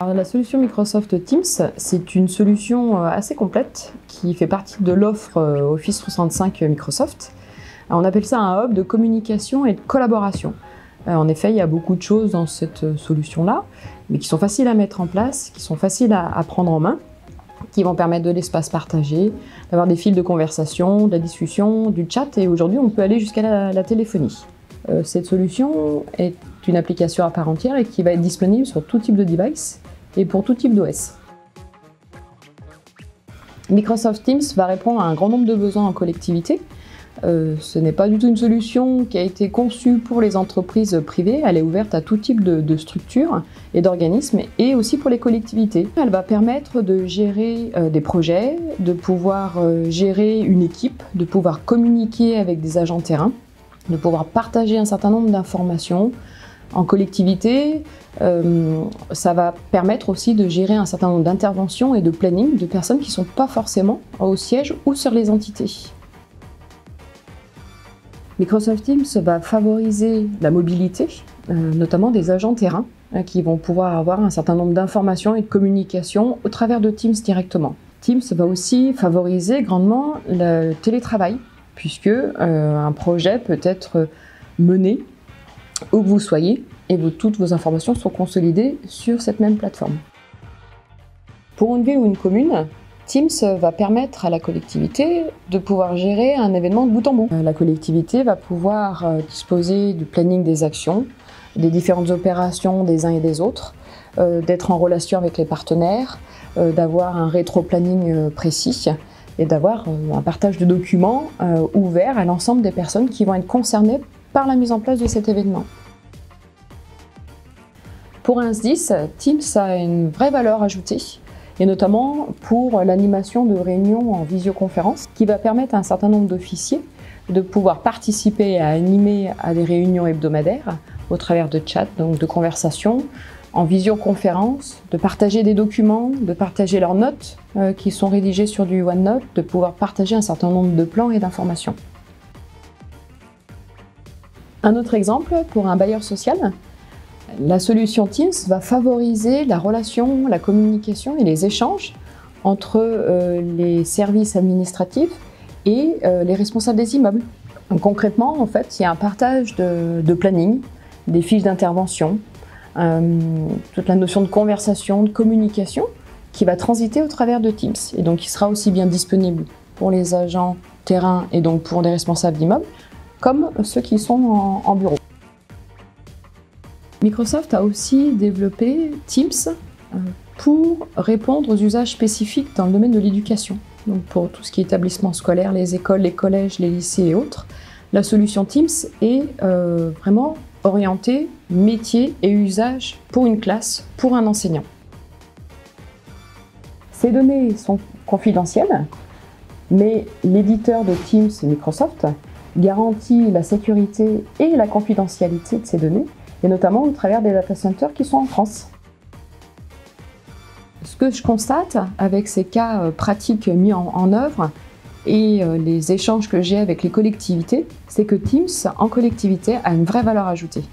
Alors, la solution Microsoft Teams, c'est une solution assez complète qui fait partie de l'offre Office 365 Microsoft. On appelle ça un hub de communication et de collaboration. En effet, il y a beaucoup de choses dans cette solution-là, mais qui sont faciles à mettre en place, qui sont faciles à prendre en main, qui vont permettre de l'espace partagé, d'avoir des fils de conversation, de la discussion, du chat, et aujourd'hui on peut aller jusqu'à la téléphonie. Cette solution est une application à part entière et qui va être disponible sur tout type de device et pour tout type d'OS. Microsoft Teams va répondre à un grand nombre de besoins en collectivité. Ce n'est pas du tout une solution qui a été conçue pour les entreprises privées, elle est ouverte à tout type de structures et d'organismes et aussi pour les collectivités. Elle va permettre de gérer des projets, de pouvoir gérer une équipe, de pouvoir communiquer avec des agents terrain, de pouvoir partager un certain nombre d'informations en collectivité. Ça va permettre aussi de gérer un certain nombre d'interventions et de planning de personnes qui ne sont pas forcément au siège ou sur les entités. Microsoft Teams va favoriser la mobilité, notamment des agents terrain, qui vont pouvoir avoir un certain nombre d'informations et de communications au travers de Teams directement. Teams va aussi favoriser grandement le télétravail, puisque un projet peut être mené où que vous soyez et toutes vos informations sont consolidées sur cette même plateforme. Pour une ville ou une commune, Teams va permettre à la collectivité de pouvoir gérer un événement de bout en bout. La collectivité va pouvoir disposer du planning des actions, des différentes opérations des uns et des autres, d'être en relation avec les partenaires, d'avoir un rétro-planning précis et d'avoir un partage de documents ouvert à l'ensemble des personnes qui vont être concernées par la mise en place de cet événement. Pour un SDIS, Teams a une vraie valeur ajoutée, et notamment pour l'animation de réunions en visioconférence, qui va permettre à un certain nombre d'officiers de pouvoir participer à animer à des réunions hebdomadaires au travers de chats, donc de conversations, en visioconférence, de partager des documents, de partager leurs notes qui sont rédigées sur du OneNote, de pouvoir partager un certain nombre de plans et d'informations. Un autre exemple, pour un bailleur social, la solution Teams va favoriser la relation, la communication et les échanges entre les services administratifs et les responsables des immeubles. Donc, concrètement, en fait, il y a un partage de planning, des fiches d'intervention, toute la notion de conversation, de communication qui va transiter au travers de Teams. Et donc, il sera aussi bien disponible pour les agents terrain et donc pour les responsables d'immeubles, comme ceux qui sont en bureau. Microsoft a aussi développé Teams pour répondre aux usages spécifiques dans le domaine de l'éducation. Donc pour tout ce qui est établissement scolaire, les écoles, les collèges, les lycées et autres, la solution Teams est vraiment orientée métier et usage pour une classe, pour un enseignant. Ces données sont confidentielles, mais l'éditeur de Teams, Microsoft, garantit la sécurité et la confidentialité de ces données, et notamment au travers des data centers qui sont en France. Ce que je constate avec ces cas pratiques mis en œuvre et les échanges que j'ai avec les collectivités, c'est que Teams, en collectivité, a une vraie valeur ajoutée.